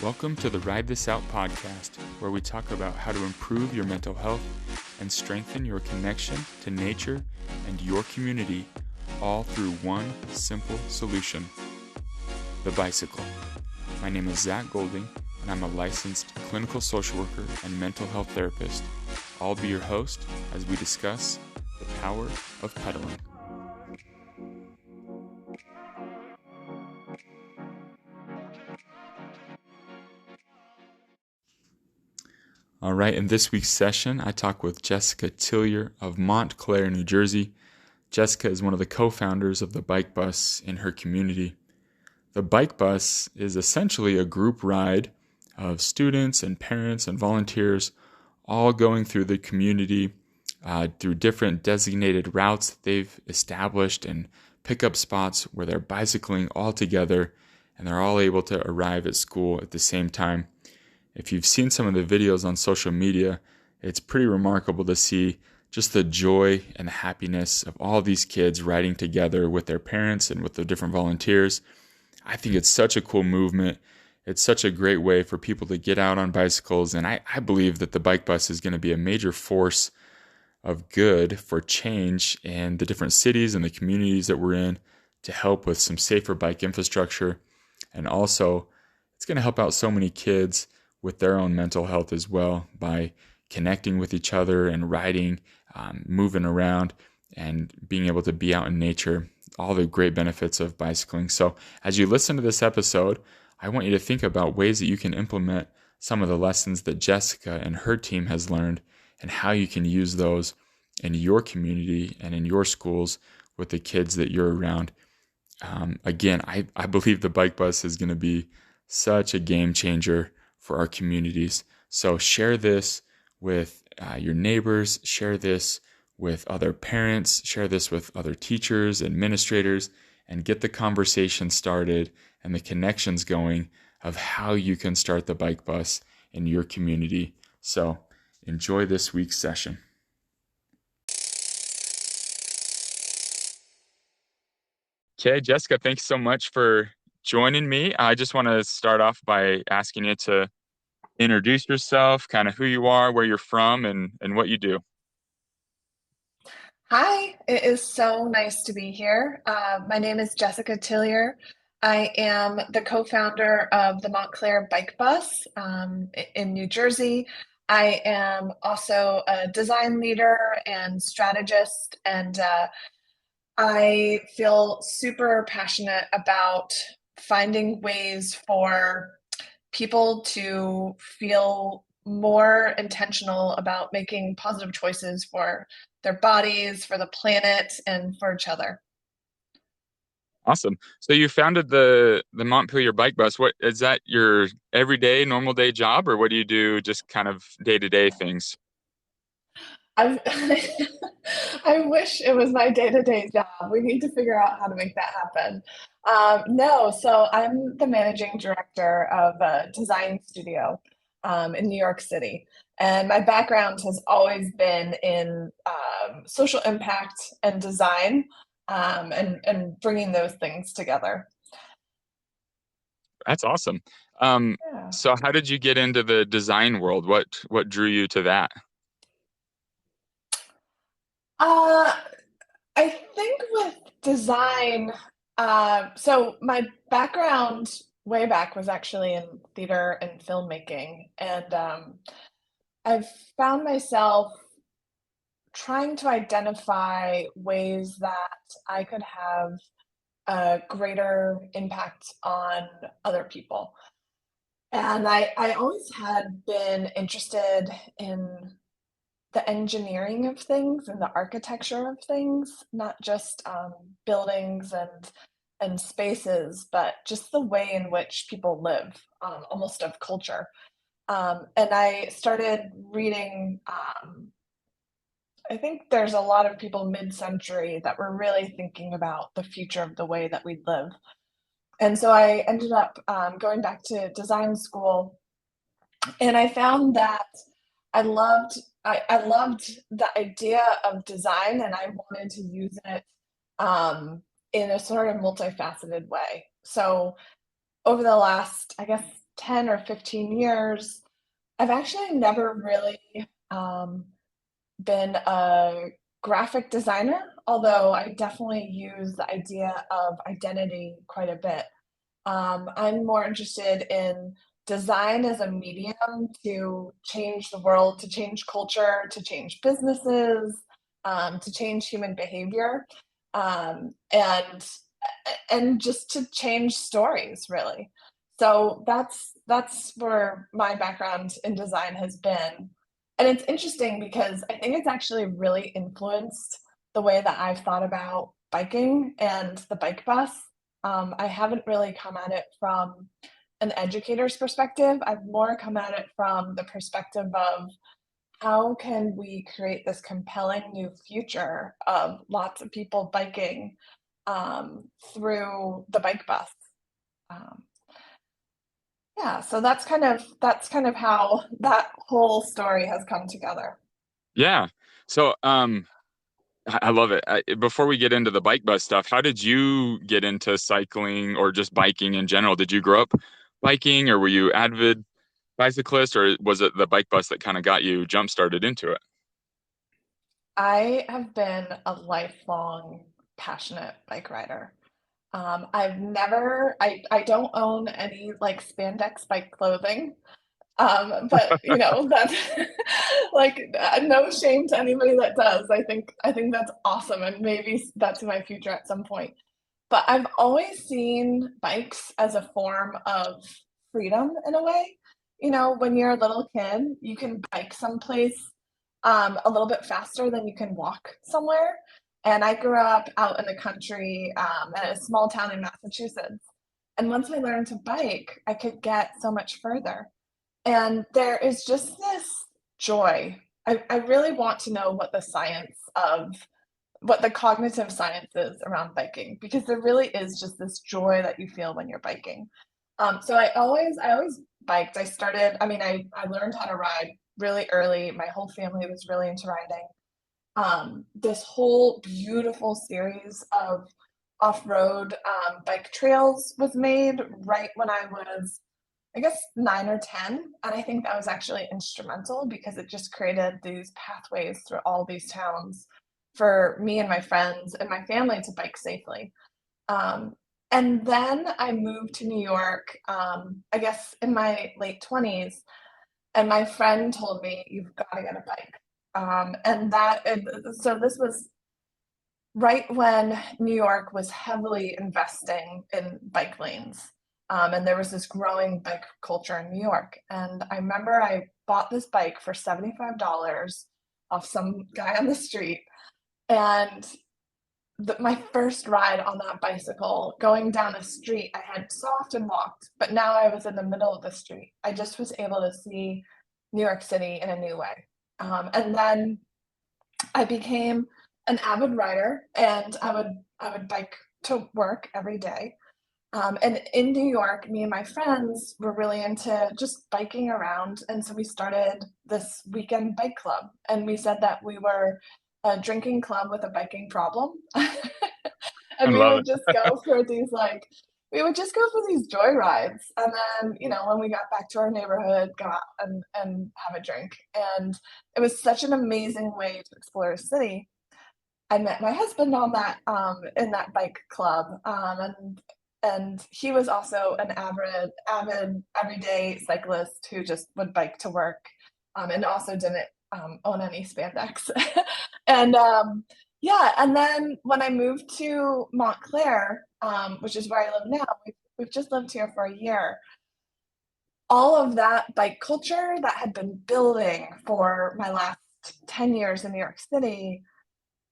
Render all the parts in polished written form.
Welcome to the Ride This Out podcast, where we talk about how to improve your mental health and strengthen your connection to nature and your community, all through one simple solution: the bicycle. My name is Zach Golding, and I'm a licensed clinical social worker and mental health therapist. I'll be your host as we discuss the power of pedaling. All right, in this week's session, I talk with Jessica Tillyer of Montclair, New Jersey. Jessica is one of the co-founders of the Bike Bus in her community. The Bike Bus is essentially a group ride of students and parents and volunteers all going through the community through different designated routes that they've established and pickup spots where they're bicycling all together and they're all able to arrive at school at the same time. If you've seen some of the videos on social media, it's pretty remarkable to see just the joy and the happiness of all these kids riding together with their parents and with the different volunteers. I think it's such a cool movement. It's such a great way for people to get out on bicycles, and I believe that the Bike Bus is going to be a major force of good for change in the different cities and the communities that we're in to help with some safer bike infrastructure. And also, it's going to help out so many kids with their own mental health as well by connecting with each other and riding, moving around, and being able to be out in nature, all the great benefits of bicycling. So as you listen to this episode, I want you to think about ways that you can implement some of the lessons that Jessica and her team has learned and how you can use those in your community and in your schools with the kids that you're around. Again, I believe the Bike Bus is going to be such a game changer for our communities. So share this with your neighbors, share this with other parents, share this with other teachers, administrators, and get the conversation started and the connections going of how you can start the Bike Bus in your community. So enjoy this week's session. Okay, Jessica, thanks so much for joining me. I just want to start off by asking you to introduce yourself, kind of who you are, where you're from, and what you do. Hi, it is so nice to be here. My name is Jessica Tillyer. I am the co-founder of the Montclair Bike Bus in New Jersey. I am also a design leader and strategist, and I feel super passionate about finding ways for people to feel more intentional about making positive choices for their bodies, for the planet, and for each other. Awesome. So you founded the Montpelier Bike Bus. What is that, your everyday normal day job, or what do you do just kind of day-to-day things? I I wish it was my day-to-day job. We need to figure out how to make that happen. No, so I'm the managing director of a design studio in New York City. And my background has always been in social impact and design, and bringing those things together. That's awesome. Um, Yeah. so how did you get into the design world? What drew you to that? Uh, I think with design, so my background way back was actually in theater and filmmaking, and I've found myself trying to identify ways that I could have a greater impact on other people. And I always had been interested in the engineering of things and the architecture of things, not just buildings and spaces, but just the way in which people live, almost of culture. And I started reading. I think there's a lot of people mid-century that were really thinking about the future of the way that we live. And so I ended up going back to design school, and I found that I loved I loved the idea of design, and I wanted to use it in a sort of multifaceted way. So over the last, I guess, 10 or 15 years, I've actually never really um, been a graphic designer, although I definitely use the idea of identity quite a bit. I'm more interested in design as a medium to change the world, to change culture, to change businesses, to change human behavior, and just to change stories, really. So that's where my background in design has been. And it's interesting because I think it's actually really influenced the way that I've thought about biking and the bike bus. I haven't really come at it from an educator's perspective. I've more come at it from the perspective of how can we create this compelling new future of lots of people biking through the bike bus. Um, yeah, so that's kind of how that whole story has come together. Yeah. So, I love it. Before we get into the bike bus stuff, how did you get into cycling or just biking in general? Did you grow up biking, or were you avid bicyclist, or was it the bike bus that kind of got you jump started into it? I have been a lifelong passionate bike rider. I don't own any like spandex bike clothing. But that's like no shame to anybody that does. I think that's awesome, and maybe that's my future at some point. But I've always seen bikes as a form of freedom in a way. When you're a little kid, you can bike someplace a little bit faster than you can walk somewhere. And I grew up out in the country in a small town in Massachusetts. And once I learned to bike, I could get so much further. And there is just this joy. I really want to know what the cognitive science is around biking, because there really is just this joy that you feel when you're biking. So I always biked. I learned how to ride really early. My whole family was really into riding. This whole beautiful series of off-road bike trails was made right when I was, I guess, 9 or 10. And I think that was actually instrumental because it just created these pathways through all these towns for me and my friends and my family to bike safely. Um, and then I moved to New York, I guess in my late 20s, and my friend told me, "You've got to get a bike." So this was right when New York was heavily investing in bike lanes. And there was this growing bike culture in New York. And I remember I bought this bike for $75 off some guy on the street. And my first ride on that bicycle going down a street I had so often walked, but now I was in the middle of the street. I just was able to see New York City in a new way. And then I became an avid rider, and I would bike to work every day. And in New York, me and my friends were really into just biking around, and so we started this weekend bike club. And we said that we were a drinking club with a biking problem, I and love it. we would just go for these joy rides. And then, when we got back to our neighborhood, go out and have a drink. And it was such an amazing way to explore a city. I met my husband on that in that bike club, and he was also an avid everyday cyclist who just would bike to work, and also didn't own any spandex. And yeah, and then when I moved to Montclair, which is where I live now, we've just lived here for a year. All of that bike culture that had been building for my last 10 years in New York City,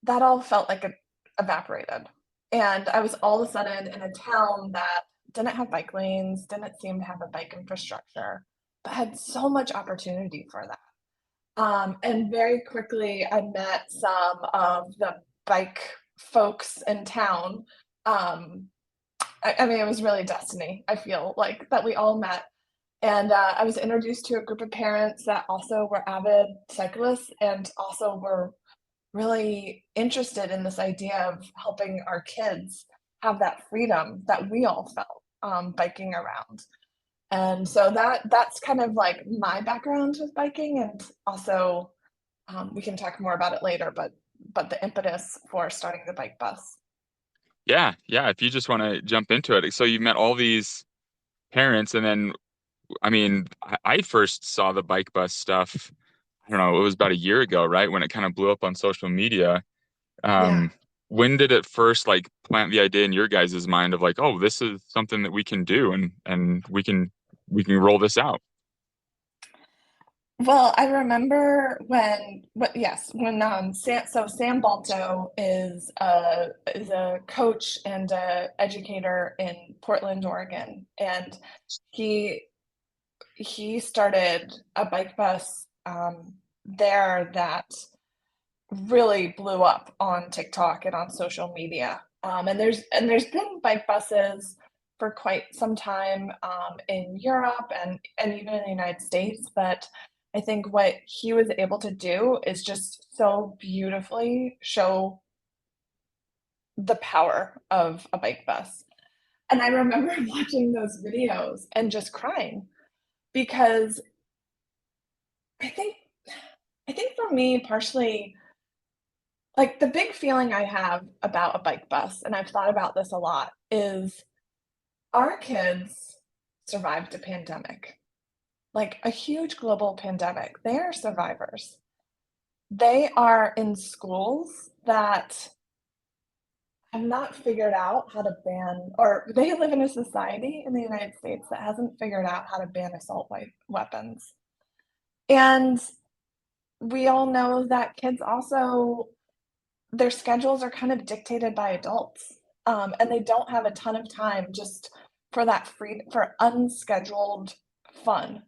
that all felt like it evaporated. And I was all of a sudden in a town that didn't have bike lanes, didn't seem to have a bike infrastructure, but had so much opportunity for that. And very quickly, I met some of the bike folks in town. Um, I mean, it was really destiny, I feel like, that we all met. And I was introduced to a group of parents that also were avid cyclists and also were really interested in this idea of helping our kids have that freedom that we all felt biking around. And so that's kind of like my background with biking, and also we can talk more about it later, but the impetus for starting the bike bus. Yeah, yeah. If you just want to jump into it. So you met all these parents, and then, I mean, I first saw the bike bus stuff, I don't know, it was about a year ago, right? When it kind of blew up on social media. Yeah. Um, when did it first like plant the idea in your guys' mind of like, oh, this is something that we can do and we can roll this out? Well, I remember when Sam Balto is a coach and a educator in Portland, Oregon, and he he started a bike bus there that really blew up on TikTok and on social media. And there's been bike buses for quite some time in Europe and even in the United States. But I think what he was able to do is just so beautifully show the power of a bike bus. And I remember watching those videos and just crying because I think I think for me partially, like, the big feeling I have about a bike bus, and I've thought about this a lot, is our kids survived a pandemic, like a huge global pandemic. They are survivors. They are in schools that have not figured out how to ban, or they live in a society in the United States that hasn't figured out how to ban assault weapons. And we all know that kids also their schedules are kind of dictated by adults, and they don't have a ton of time just for that free for unscheduled fun.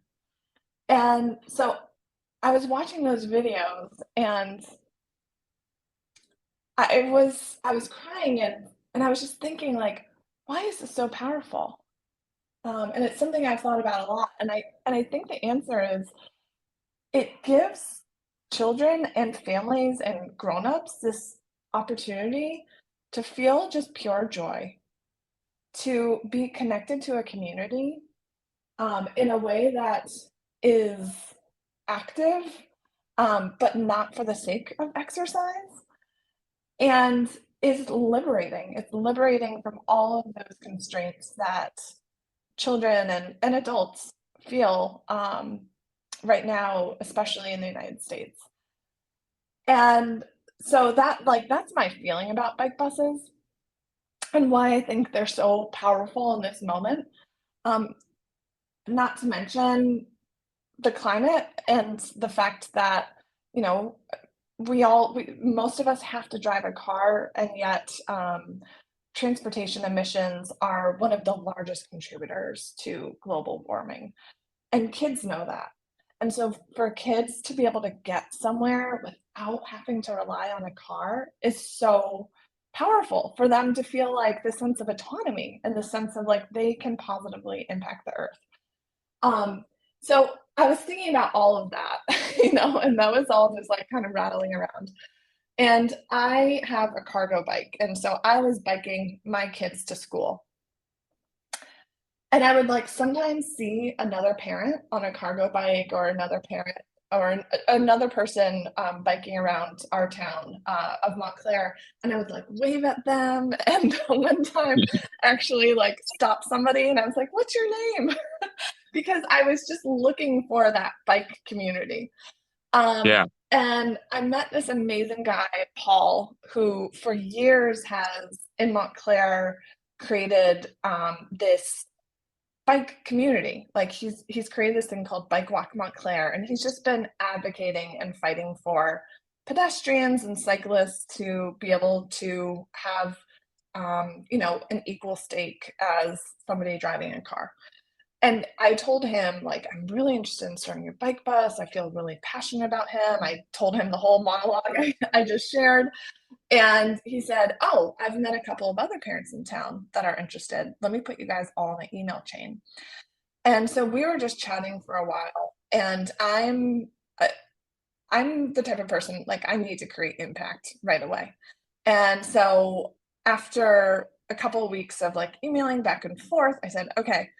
And so I was watching those videos and I was crying and I was just thinking like, why is this so powerful? And it's something I've thought about a lot. And I think the answer is it gives children and families and grown-ups this opportunity to feel just pure joy, to be connected to a community in a way that is active, but not for the sake of exercise, and is liberating. It's liberating from all of those constraints that children and adults feel right now, especially in the United States. And so that's my feeling about bike buses and why I think they're so powerful in this moment. Um, Not to mention the climate and the fact that, you know, most of us have to drive a car, and yet transportation emissions are one of the largest contributors to global warming. And kids know that. And so for kids to be able to get somewhere without having to rely on a car is so powerful for them to feel like this sense of autonomy and the sense of like they can positively impact the earth. Um, so I was thinking about all of that, and that was all just like kind of rattling around. And I have a cargo bike. And so I was biking my kids to school. And I would like sometimes see another parent on a cargo bike or another parent or another person biking around our town of Montclair, and I would like wave at them. And one time, actually, like stop somebody, and I was like, "What's your name?" Because I was just looking for that bike community. Um, Yeah. and I met this amazing guy, Paul, who for years has in Montclair created this bike community. Like he's created this thing called Bike Walk Montclair, and he's just been advocating and fighting for pedestrians and cyclists to be able to have an equal stake as somebody driving a car. And I told him, like, I'm really interested in starting a bike bus. I feel really passionate about him. I told him the whole monologue I just shared. And he said, "Oh, I've met a couple of other parents in town that are interested. Let me put you guys all in an email chain." And so we were just chatting for a while. And uh, I'm the type of person like I need to create impact right away. And so after a couple of weeks of like emailing back and forth, I said, "Okay,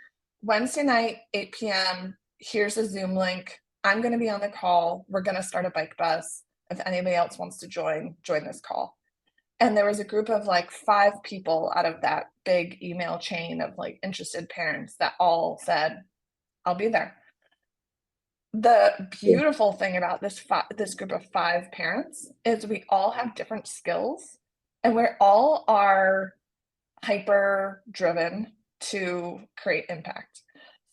Wednesday night, 8 p.m. Here's a Zoom link. I'm going to be on the call. We're going to start a bike bus. If anybody else wants to join this call. And there was a group of like 5 people out of that big email chain of like interested parents that all said, I'll be there. The beautiful thing about this group of 5 parents is we all have different skills and we all are hyper driven to create impact.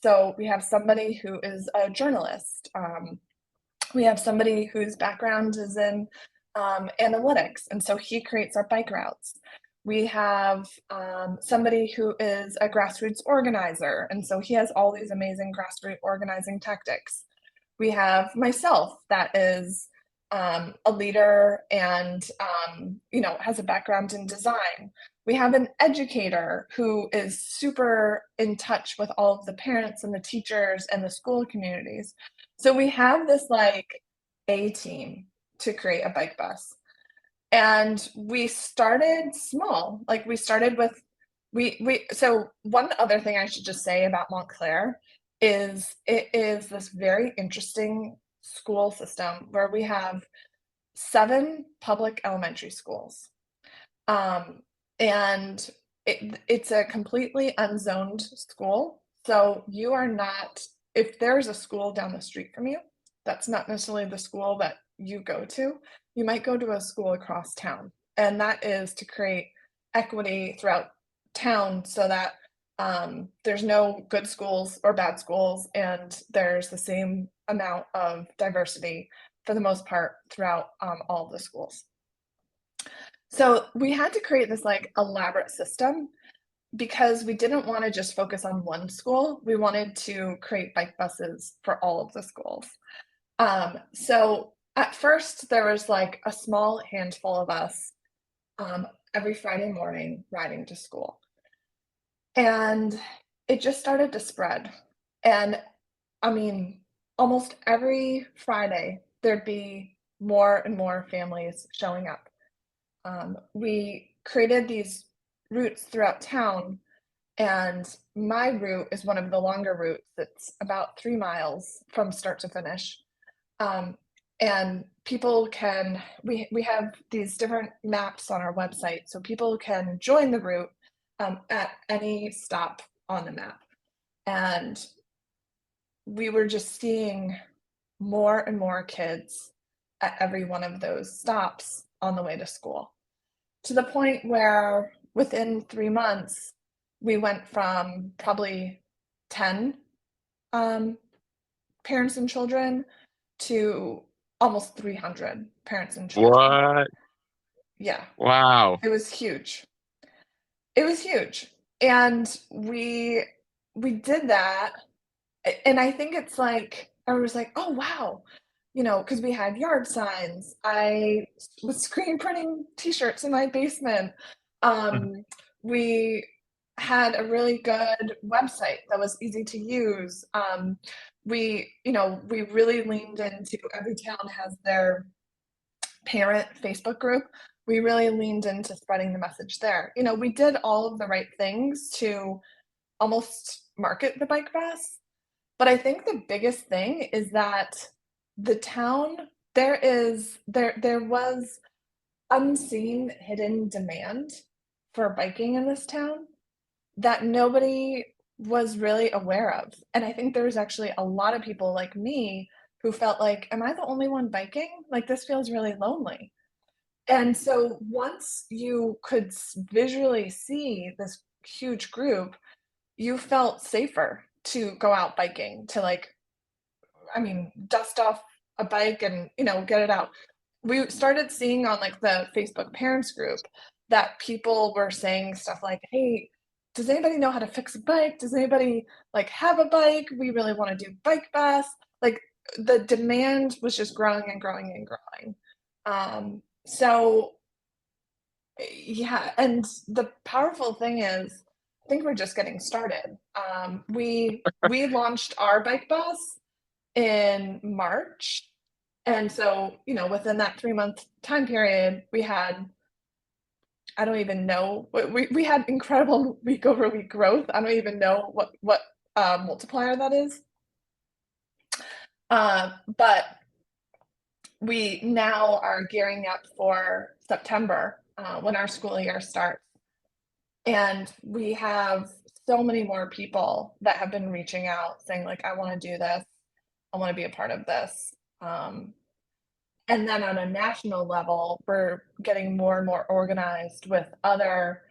So we have somebody who is a journalist. We have somebody whose background is in analytics, and so he creates our bike routes. We have somebody who is a grassroots organizer, and so he has all these amazing grassroots organizing tactics. We have myself that is a leader and has a background in design. We have an educator who is super in touch with all of the parents and the teachers and the school communities. So we have this like A team to create a bike bus. And we started small. Like we started with we so one other thing I should just say about Montclair is it is this very interesting school system where we have 7 public elementary schools. Um, and it's a completely unzoned school. So you are not, if there's a school down the street from you, that's not necessarily the school that you go to. You might go to a school across town. And that is to create equity throughout town so that there's no good schools or bad schools, and there's the same amount of diversity for the most part throughout all of the schools. So we had to create this like elaborate system because we didn't want to just focus on one school. We wanted to create bike buses for all of the schools. So at first there was like a small handful of us every Friday morning riding to school. And it just started to spread. And I mean, almost every Friday there'd be more and more families showing up. We created these routes throughout town, and my route is one of the longer routes. It's about 3 miles from start to finish. Um, and people can, we have these different maps on our website, so people can join the route at any stop on the map. And we were just seeing more and more kids at every one of those stops on the way to school, to the point where within 3 months, we went from probably 10 parents and children to almost 300 parents and children. What? Yeah, Wow. it was huge. It was huge. And we did that. And I think it's like, I was like, oh, wow. Because we had yard signs. I was screen printing t-shirts in my basement. We had a really good website that was easy to use. We really leaned into, every town has their parent Facebook group. We really leaned into spreading the message there. We did all of the right things to almost market the bike bus. But I think the biggest thing is that the town, there was unseen hidden demand for biking in this town that nobody was really aware of. And I think there's actually a lot of people like me who felt like, am I the only one biking? Like, this feels really lonely. And so once you could visually see this huge group, you felt safer to go out biking, to like, I mean, dust off a bike and, get it out. We started seeing on like the Facebook parents group that people were saying stuff like, hey, does anybody know how to fix a bike? Does anybody like have a bike? We really want to do bike bus. Like the demand was just growing and growing and growing. So yeah, and the powerful thing is, I think we're just getting started. We launched our bike bus in March, and so within that 3 month time period, we had, I don't even know, we had incredible week over week growth. I don't even know what multiplier that is. But we now are gearing up for September when our school year starts. And we have so many more people that have been reaching out saying, like, I want to do this. I want to be a part of this. Um, and then on a national level, we're getting more and more organized with other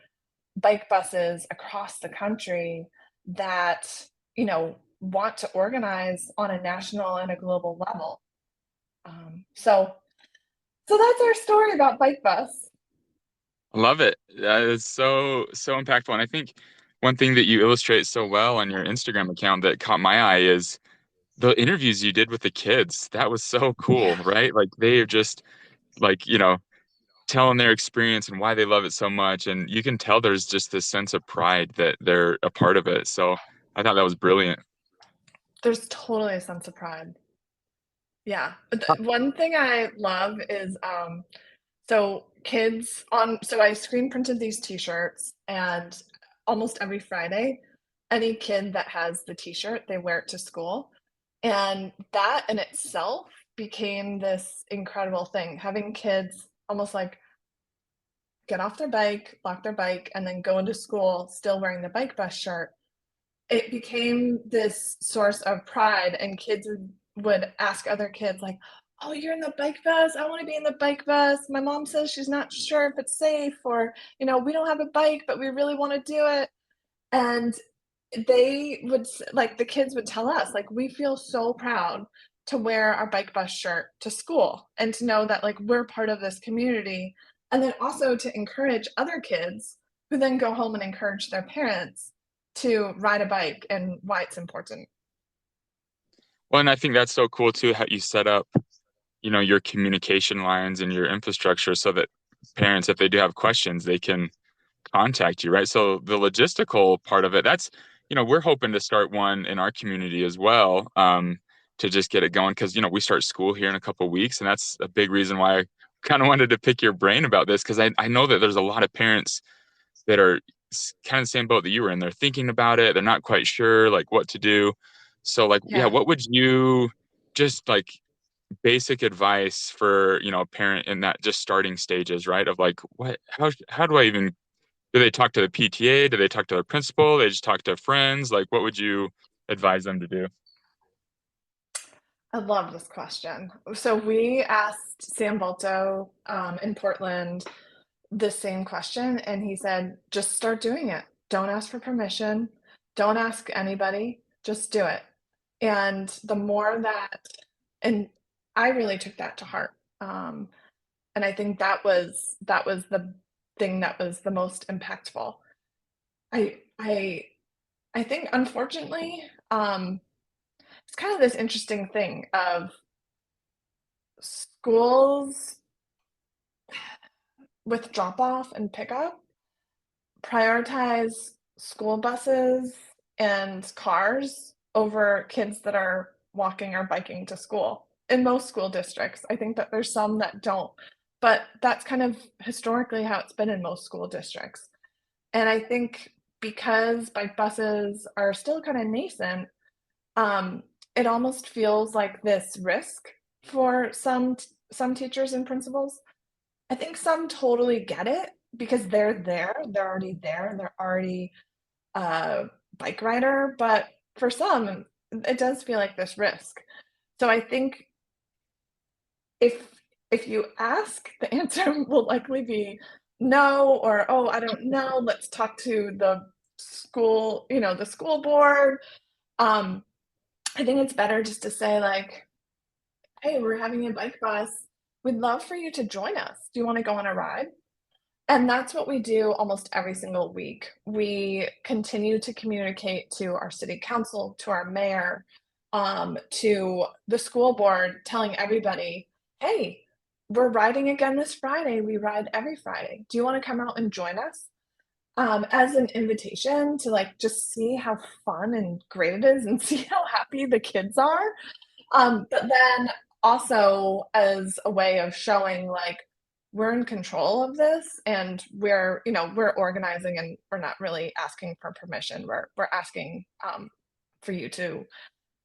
bike buses across the country that, want to organize on a national and a global level. So that's our story about Bike Bus. I love it. That is so impactful. And I think one thing that you illustrate so well on your Instagram account that caught my eye is the interviews you did with the kids. That was so cool, Yeah, right? Like they are just like, telling their experience and why they love it so much. And you can tell there's just this sense of pride that they're a part of it. So I thought that was brilliant. there's totally a sense of pride. Yeah. One thing I love is so I screen printed these t-shirts, and almost every Friday, any kid that has the t-shirt, they wear it to school. And that in itself became this incredible thing, having kids almost like get off their bike, lock their bike, and then go into school still wearing the bike bus shirt. It became this source of pride, and kids would ask other kids like, oh, you're in the bike bus, I want to be in the bike bus, my mom says she's not sure if it's safe, or we don't have a bike but we really want to do it. And they would like the kids would tell us like, we feel so proud to wear our bike bus shirt to school and to know that like we're part of this community, and then also to encourage other kids who then go home and encourage their parents to ride a bike and why it's important. Well, and I think that's so cool too, how you set up, your communication lines and your infrastructure so that parents, if they do have questions, they can contact you, right? So the logistical part of it, that's, we're hoping to start one in our community as well, to just get it going because, we start school here in a couple of weeks, and that's a big reason why I kind of wanted to pick your brain about this because I know that there's a lot of parents that are kind of the same boat that you were in. They're thinking about it, they're not quite sure like what to do. So like, yeah, Yeah. what would you just like basic advice for a parent in that just starting stages, right? Of like, how do I even do they talk to the PTA? Do they talk to the principal? They just talk to friends? Like, what would you advise them to do? I love this question. So we asked Sam Balto in Portland the same question, and he said, just start doing it. Don't ask for permission. Don't ask anybody. Just do it. And the more that, and I really took that to heart. And I think that was the thing that was the most impactful. I I I think unfortunately, it's kind of this interesting thing of schools with drop off and pickup prioritize school buses and cars over kids that are walking or biking to school in most school districts. I think that there's some that don't, but that's kind of historically how it's been in most school districts. And I think because bike buses are still kind of nascent, um, it almost feels like this risk for some teachers and principals. I think some totally get it because they're already there, and they're already a bike rider, but for some, it does feel like this risk. So I think if if you ask, the answer will likely be no, or oh, I don't know, let's talk to the school board. Um, I think it's better just to say like, hey, we're having a bike bus. We'd love for you to join us. Do you want to go on a ride? And that's what we do almost every single week. We continue to communicate to our city council, to our mayor, to the school board, telling everybody, hey, we're riding again this Friday. We ride every Friday. Do you want to come out and join us? As an invitation to like just see how fun and great it is and see how happy the kids are. But then also as a way of showing like we're in control of this, and we're organizing, and we're not really asking for permission. We're asking for you to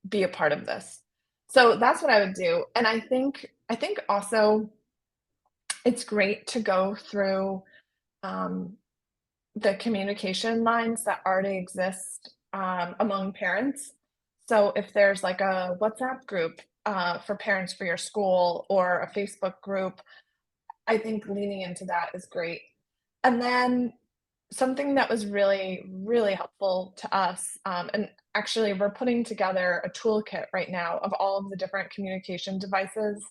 be a part of this. So that's what I would do. And I think also it's great to go through um, the communication lines that already exist among parents. So if there's like a WhatsApp group for parents for your school or a Facebook group, I think leaning into that is great. And then something that was really, really helpful to us, and actually we're putting together a toolkit right now of all of the different communication devices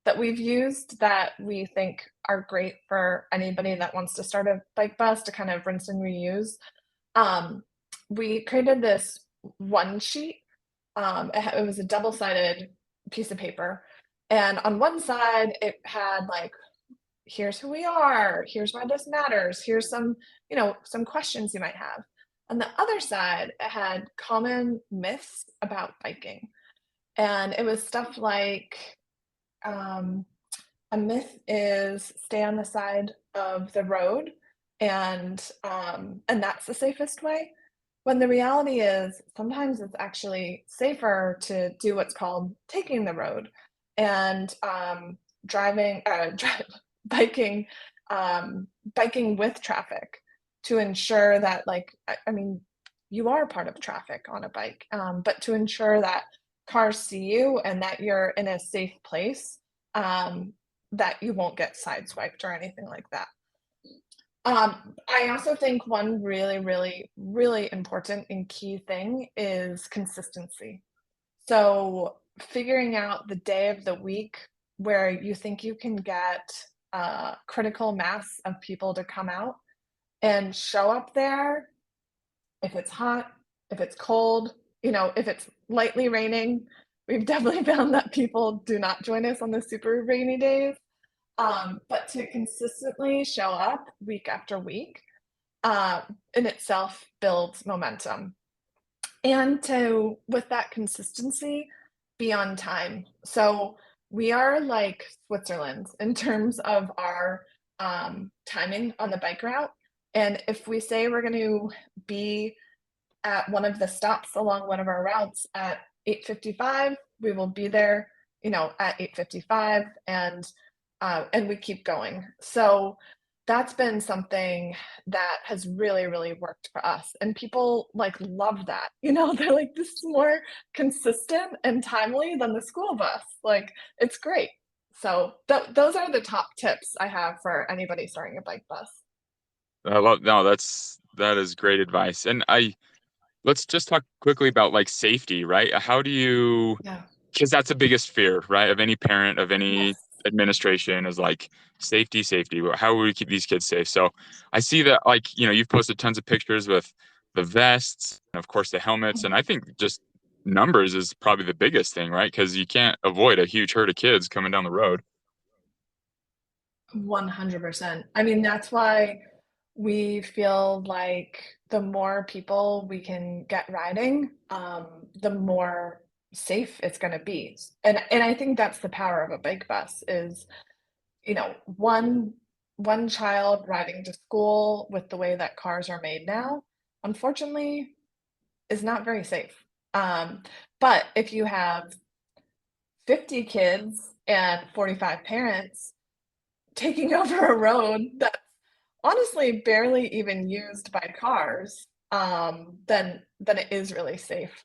that we've used that we think are great for anybody that wants to start a bike bus to kind of rinse and reuse. Um, we created this one sheet. It was a double-sided piece of paper, and on one side it had like, here's who we are, here's why this matters, here's some, some questions you might have. On the other side, it had common myths about biking. And it was stuff like, um, a myth is stay on the side of the road, and that's the safest way. When the reality is sometimes it's actually safer to do what's called taking the road and driving, biking, biking with traffic to ensure that, like, I mean, you are part of traffic on a bike, but to ensure that cars see you and that you're in a safe place, um, that you won't get sideswiped or anything like that. I also think one really, really, really important and key thing is consistency. So figuring out the day of the week where you think you can get a critical mass of people to come out and show up there, if it's hot, if it's cold, if it's lightly raining. We've definitely found that people do not join us on the super rainy days. But to consistently show up week after week, uh, in itself builds momentum. And to, with that consistency, be on time. So we are like Switzerland in terms of our timing on the bike route. And if we say we're going to be at one of the stops along one of our routes at 8:55, we will be there, at 8:55, and we keep going. So that's been something that has really, really worked for us. And people like love that. They're like, this is more consistent and timely than the school bus. Like, it's great. So those are the top tips I have for anybody starting a bike bus. I love, no, that is great advice. And let's just talk quickly about like safety, right? How do you, Yeah. because that's the biggest fear, right? Of any parent, of any Yes. administration is like safety, safety. How will we keep these kids safe? So I see that, like, you've posted tons of pictures with the vests and of course the helmets. And I think just numbers is probably the biggest thing, right? Because you can't avoid a huge herd of kids coming down the road. 100%. I mean, that's why we feel like the more people we can get riding, the more safe it's going to be. And I think that's the power of a bike bus is, one child riding to school with the way that cars are made now, unfortunately, is not very safe. Um, but if you have 50 kids and 45 parents taking over a road that's honestly barely even used by cars, then it is really safe.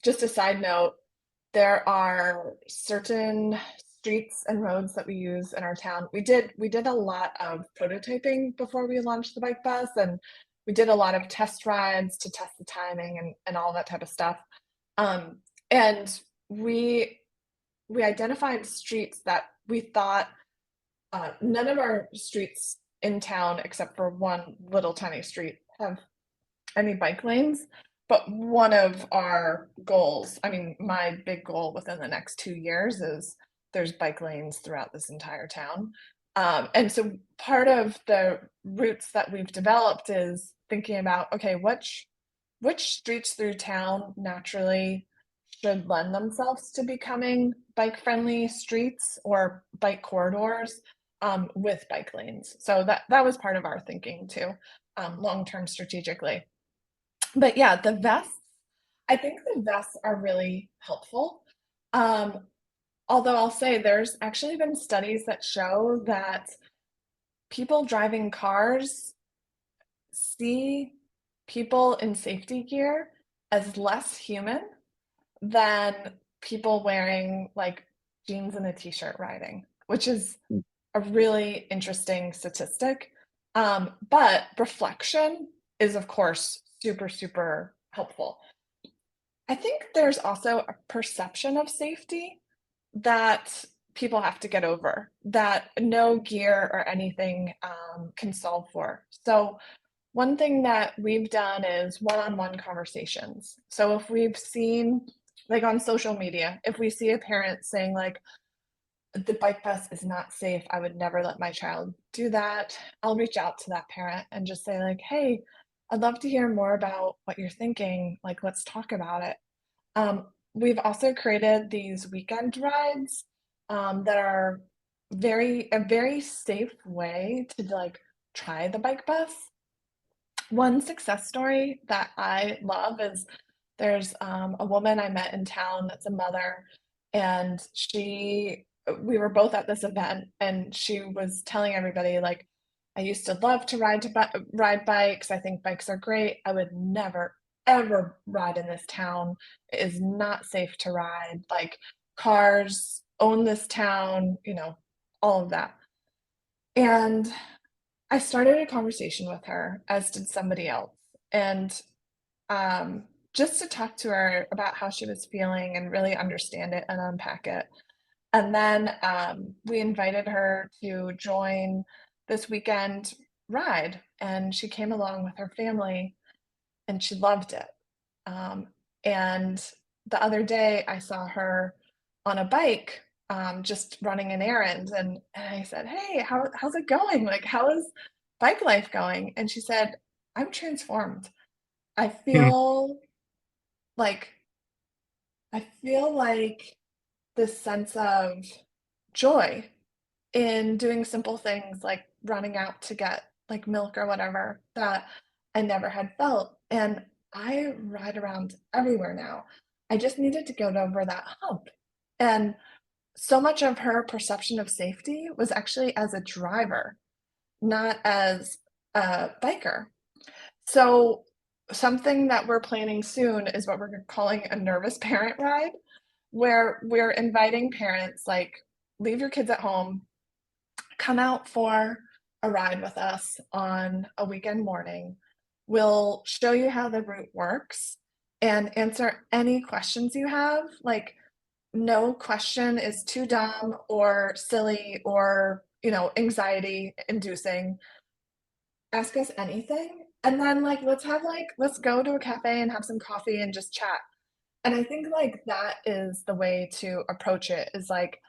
Just a side note, there are certain streets and roads that we use in our town. We did a lot of prototyping before we launched the bike bus, and we did a lot of test rides to test the timing and all that type of stuff. Um, and we identified streets that we thought, none of our streets in town, except for one little tiny street, have any bike lanes. But one of our goals, I mean, my big goal within the next 2 years is there's bike lanes throughout this entire town. And so part of the routes that we've developed is thinking about, okay, which streets through town naturally should lend themselves to becoming bike friendly streets or bike corridors, with bike lanes. So that was part of our thinking too, long term strategically. But yeah, the vests. I think the vests are really helpful. Um, Although I'll say there's actually been studies that show that people driving cars see people in safety gear as less human than people wearing like jeans and a t-shirt riding, which is a really interesting statistic. But reflection is, of course, super, super helpful. I think there's also a perception of safety that people have to get over, that no gear or anything can solve for. So, one thing that we've done is one on one conversations. So, if we've seen, like on social media, if we see a parent saying, like, the bike bus is not safe, I would never let my child do that, I'll reach out to that parent and just say, like, hey, I'd love to hear more about what you're thinking. Like, let's talk about it. We've also created these weekend rides that are a very safe way to like try the bike bus. One success story that I love is there's a woman I met in town that's a mother, and we were both at this event, and she was telling everybody like, I used to love to ride bikes. I think bikes are great. I would never ever ride in this town. It is not safe to ride. Like cars own this town, all of that. And I started a conversation with her, as did somebody else. And just to talk to her about how she was feeling and really understand it and unpack it. And then we invited her to join this weekend ride, and she came along with her family, and she loved it. Um, and the other day, I saw her on a bike, just running an errand, and I said, "Hey, how's it going? Like, how is bike life going?" And she said, "I'm transformed. I Hmm. feel like I feel like this sense of joy in doing simple things like running out to get like milk or whatever that I never had felt. And I ride around everywhere now. I just needed to get over that hump." And so much of her perception of safety was actually as a driver, not as a biker. So, something that we're planning soon is what we're calling a nervous parent ride, where we're inviting parents like, leave your kids at home, come out for a ride with us on a weekend morning. We'll show you how the route works and answer any questions you have. Like, no question is too dumb or silly or, anxiety inducing. Ask us anything. And then, like, let's go to a cafe and have some coffee and just chat. And I think, like, that is the way to approach it is like,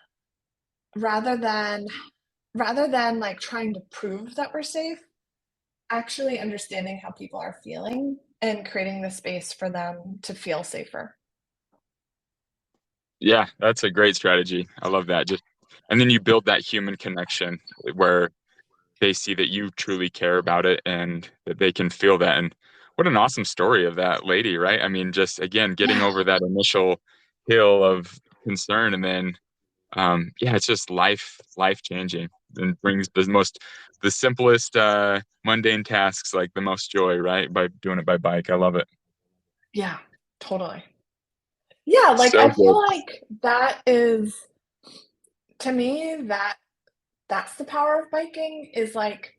rather than like trying to prove that we're safe, actually understanding how people are feeling and creating the space for them to feel safer. Yeah, that's a great strategy. I love that. Just and then you build that human connection where they see that you truly care about it and that they can feel that. And what an awesome story of that lady, right? I mean, just again, getting Yeah. over that initial hill of concern and then yeah, it's just life changing and brings the simplest mundane tasks like the most joy, right? By doing it by bike. I love it. Yeah, totally. Yeah, like So I feel good. like that is, to me, that's the power of biking is like,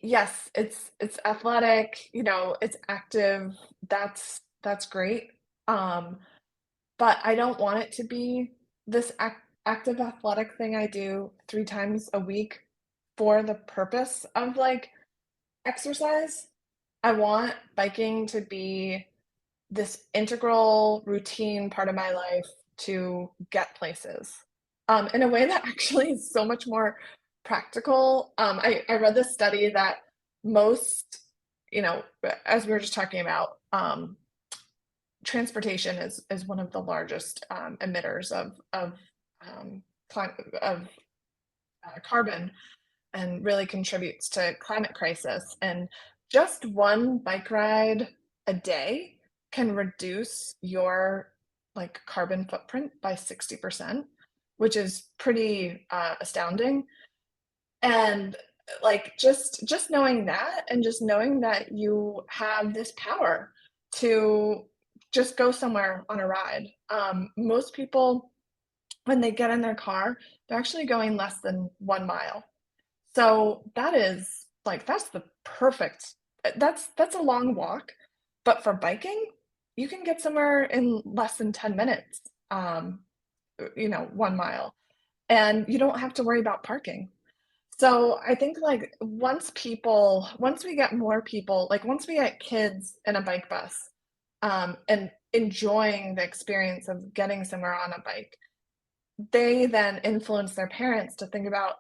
yes, it's athletic, it's active. That's great. Um, but I don't want it to be this active athletic thing I do 3 times a week for the purpose of, like, exercise. I want biking to be this integral routine part of my life to get places, in a way that actually is so much more practical. I read this study that most, as we were just talking about, transportation is one of the largest emitters of um, of carbon and really contributes to climate crisis. And just one bike ride a day can reduce your like carbon footprint by 60%, which is pretty astounding. And like just knowing that, and just knowing that you have this power to just go somewhere on a ride. Most people, when they get in their car, they're actually going less than 1 mile. So that is like that's the perfect. That's a long walk, but for biking, you can get somewhere in less than 10 minutes. 1 mile, and you don't have to worry about parking. So I think like once we get more people, like once we get kids in a bike bus, and enjoying the experience of getting somewhere on a bike, they then influence their parents to think about,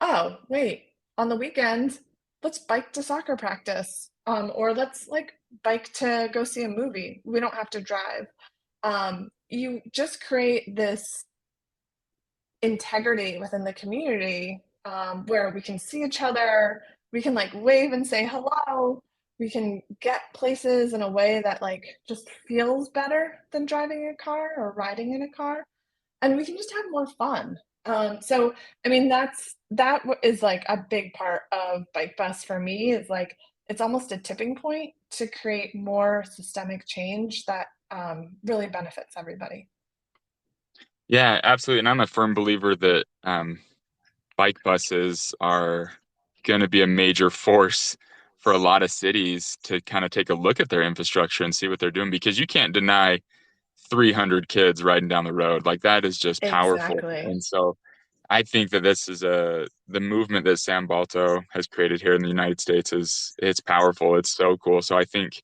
oh, wait, on the weekend, let's bike to soccer practice, or let's like bike to go see a movie. We don't have to drive. You just create this integrity within the community, where we can see each other, we can like wave and say hello, we can get places in a way that like just feels better than driving a car or riding in a car, and we can just have more fun. So I mean that is like a big part of Bike Bus for me, is like it's almost a tipping point to create more systemic change that really benefits everybody. Yeah, absolutely. And I'm a firm believer that bike buses are going to be a major force for a lot of cities to kind of take a look at their infrastructure and see what they're doing, because you can't deny 300 kids riding down the road. Like that is just powerful. Exactly. And so I think that this is the movement that Sam Balto has created here in the United States is it's powerful. It's so cool. So I think,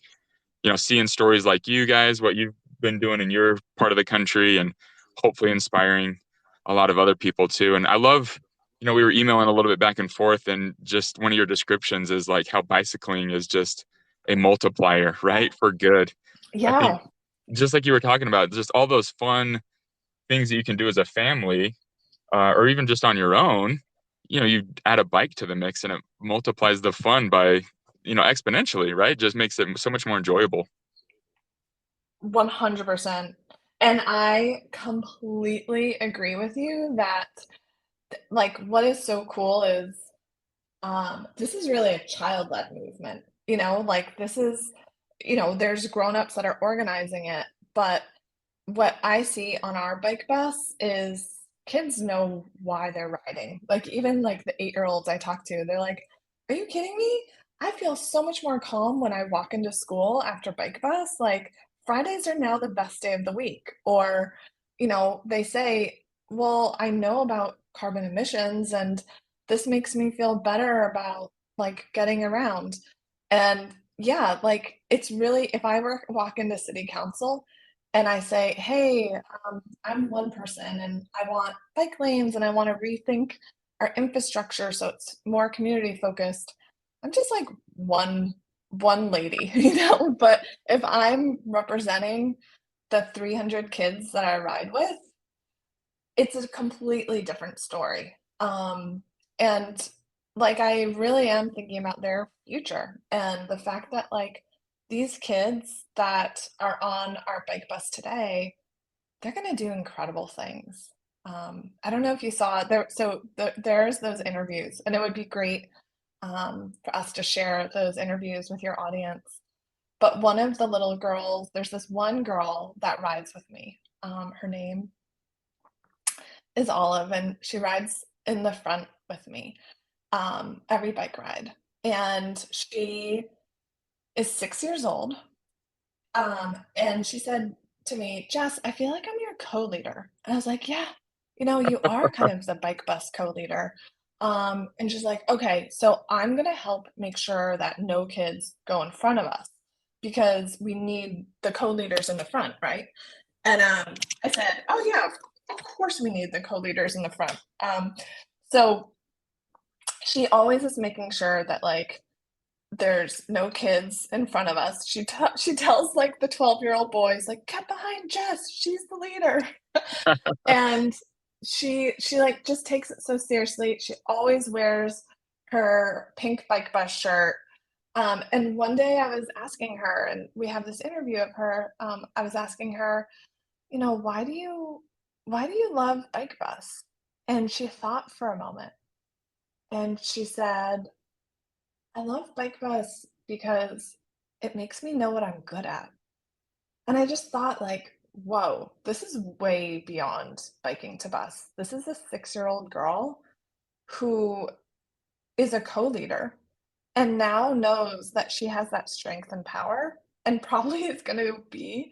seeing stories like you guys, what you've been doing in your part of the country, and hopefully inspiring a lot of other people too. And I love, we were emailing a little bit back and forth, and just one of your descriptions is like how bicycling is just a multiplier, right? For good. I think Yeah. just like you were talking about, just all those fun things that you can do as a family, or even just on your own, you add a bike to the mix and it multiplies the fun by, exponentially, right? Just makes it so much more enjoyable. 100%. And I completely agree with you that like what is so cool is this is really a child-led movement. Like this is, there's grown-ups that are organizing it, but what I see on our bike bus is kids know why they're riding. Like even like the 8-year-olds I talk to, they're like, "Are you kidding me? I feel so much more calm when I walk into school after bike bus. Like Fridays are now the best day of the week." Or, they say, "Well, I know about carbon emissions and this makes me feel better about like getting around." And yeah, like it's really, if I were walk into city council and I say, hey, I'm one person and I want bike lanes and I want to rethink our infrastructure so it's more community focused. I'm just like one lady, but if I'm representing the 300 kids that I ride with, it's a completely different story. And like I really am thinking about their future, and the fact that like these kids that are on our bike bus today, they're going to do incredible things. I don't know if you saw there. So there's those interviews, and it would be great for us to share those interviews with your audience. But one of the little girls, there's this one girl that rides with me. Her name is Olive, and she rides in the front with me every bike ride. And she is 6 years old. And she said to me, Jess, I feel like I'm your co-leader. And I was like, yeah, you are kind of the bike bus co-leader. And she's like, okay, so I'm gonna help make sure that no kids go in front of us because we need the co-leaders in the front, right? And I said, oh yeah, of course we need the co-leaders in the front. So she always is making sure that like there's no kids in front of us. She tells like the 12-year-old boys like get behind Jess, she's the leader. And she like just takes it so seriously. She always wears her pink bike bus shirt. And one day I was asking her, and we have this interview of her. I was asking her, why do you love Bike Bus? And she thought for a moment, and she said, I love Bike Bus because it makes me know what I'm good at. And I just thought, like, whoa, this is way beyond biking to bus. This is a 6-year-old girl who is a co-leader and now knows that she has that strength and power and probably is going to be,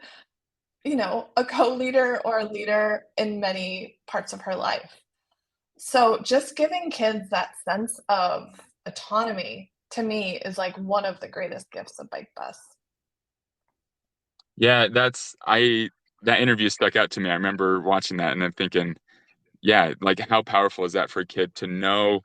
a co-leader or a leader in many parts of her life. So just giving kids that sense of autonomy to me is like one of the greatest gifts of Bike Bus. Yeah, that interview stuck out to me. I remember watching that and then thinking, yeah, like how powerful is that for a kid to know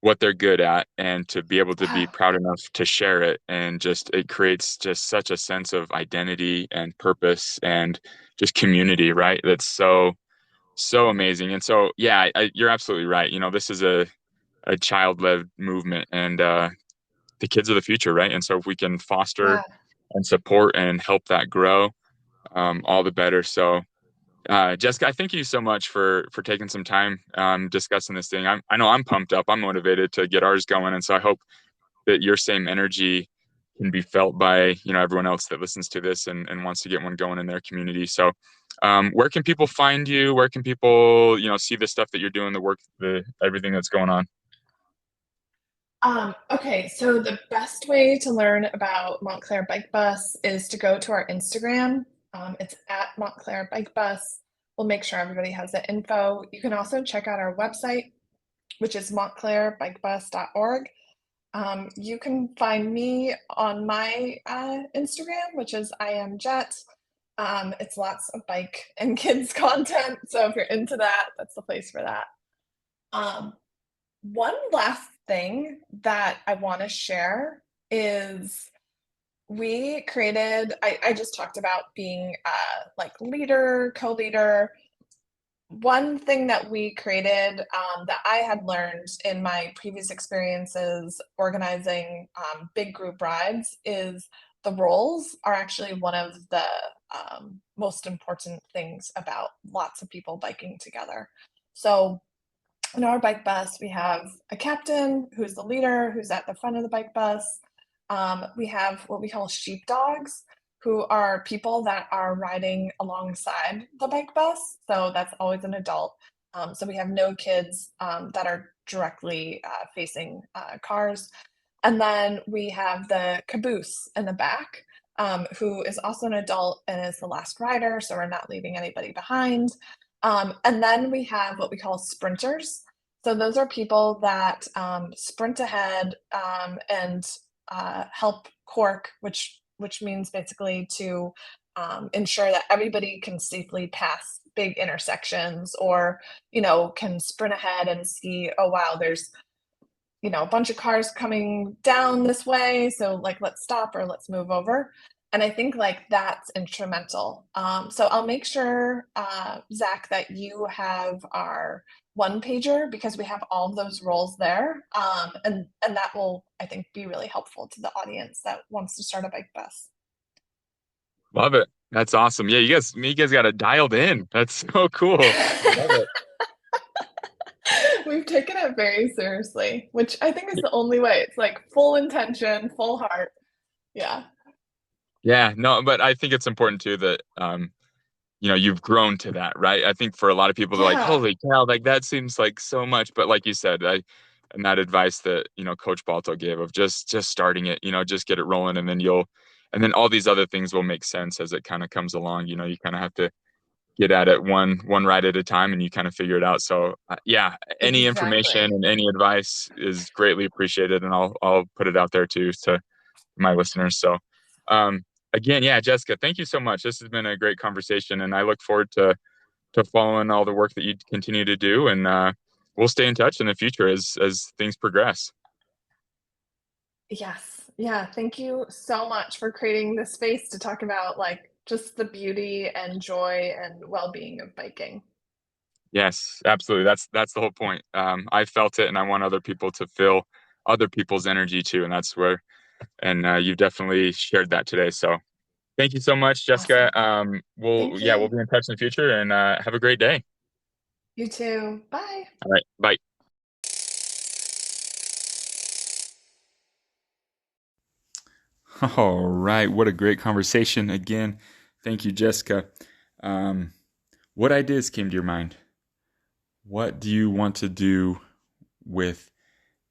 what they're good at and to be able to be Yeah, proud enough to share it, and just it creates just such a sense of identity and purpose and just community, right? That's so amazing. And so yeah, you're absolutely right. This is a child-led movement, and the kids are the future, right? And so if we can foster yeah. and support and help that grow, all the better. So Jessica, I thank you so much for taking some time discussing this thing. I know I'm pumped up. I'm motivated to get ours going, and so I hope that your same energy can be felt by everyone else that listens to this and wants to get one going in their community. So, where can people find you? Where can people see the stuff that you're doing, the work, the everything that's going on? Okay, so the best way to learn about Montclair Bike Bus is to go to our Instagram. It's at Montclair Bike Bus. We'll make sure everybody has the info. You can also check out our website, which is montclairbikebus.org. You can find me on my Instagram, which is I am Jet. It's lots of bike and kids content. So if you're into that, that's the place for that. Um, One last thing that I want to share is I just talked about being like leader, co-leader. One thing that we created that I had learned in my previous experiences organizing big group rides is the roles are actually one of the most important things about lots of people biking together. So in our bike bus, we have a captain who's the leader, who's at the front of the bike bus. We have what we call sheepdogs, who are people that are riding alongside the bike bus. So that's always an adult. So we have no kids that are directly facing cars. And then we have the caboose in the back, who is also an adult and is the last rider. So we're not leaving anybody behind. And then we have what we call sprinters. So those are people that sprint ahead and help cork, which means basically to ensure that everybody can safely pass big intersections, or can sprint ahead and see, oh wow, there's a bunch of cars coming down this way, so like let's stop or let's move over. And I think like that's instrumental. So I'll make sure, Zach, that you have our one pager because we have all of those roles there, and that will, I think, be really helpful to the audience that wants to start a bike bus. Love it. That's awesome. Yeah, you guys got it dialed in. That's so cool. I love it. We've taken it very seriously, which I think is the only way. It's like full intention, full heart. Yeah. Yeah, no, but I think it's important too that you've grown to that, right? I think for a lot of people, they're like, Yeah, holy cow, like that seems like so much. But like you said, and that advice that, Coach Balto gave of just starting it, just get it rolling, and then all these other things will make sense as it kind of comes along. You kind of have to get at it one ride at a time, and you kind of figure it out. So yeah, any information exactly. and any advice is greatly appreciated, and I'll put it out there too to my listeners. So, um, again, yeah, Jessica, thank you so much. This has been a great conversation, and I look forward to following all the work that you continue to do, and we'll stay in touch in the future as things progress. Yes. Yeah. Thank you so much for creating this space to talk about like just the beauty and joy and well-being of biking. Yes, absolutely. That's the whole point. I felt it, and I want other people to feel other people's energy too, and that's where And you've definitely shared that today. So thank you so much, Jessica. Awesome. Thank We'll you. be in touch in the future, and have a great day. You too. Bye. All right, bye. All right, what a great conversation again. Thank you, Jessica. Um, what ideas came to your mind? What do you want to do with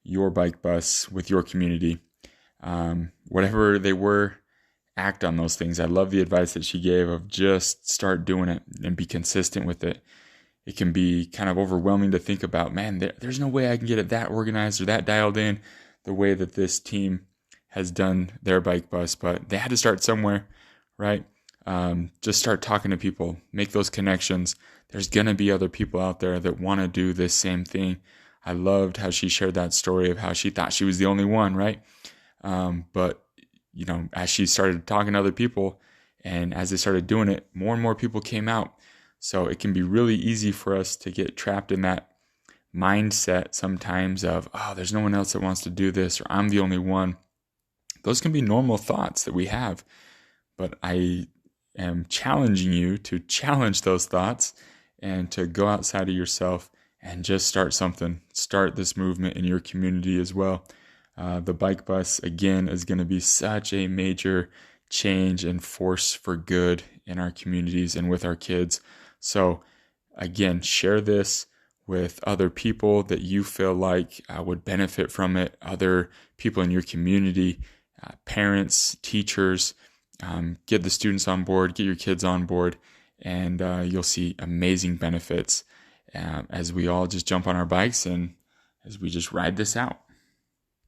your bike bus, with your community? Whatever they were, act on those things. I love the advice that she gave of just start doing it and be consistent with it. It can be kind of overwhelming to think about, man, there's no way I can get it that organized or that dialed in the way that this team has done their bike bus, but they had to start somewhere, right? Just start talking to people, make those connections. There's going to be other people out there that want to do this same thing. I loved how she shared that story of how she thought she was the only one, right? But, as she started talking to other people and as they started doing it, more and more people came out. So it can be really easy for us to get trapped in that mindset sometimes of, oh, there's no one else that wants to do this, or I'm the only one. Those can be normal thoughts that we have, but I am challenging you to challenge those thoughts and to go outside of yourself and just start something. Start this movement in your community as well. The bike bus, again, is going to be such a major change and force for good in our communities and with our kids. So, again, share this with other people that you feel like would benefit from it, other people in your community, parents, teachers. Get the students on board, get your kids on board, and you'll see amazing benefits as we all just jump on our bikes and as we just ride this out.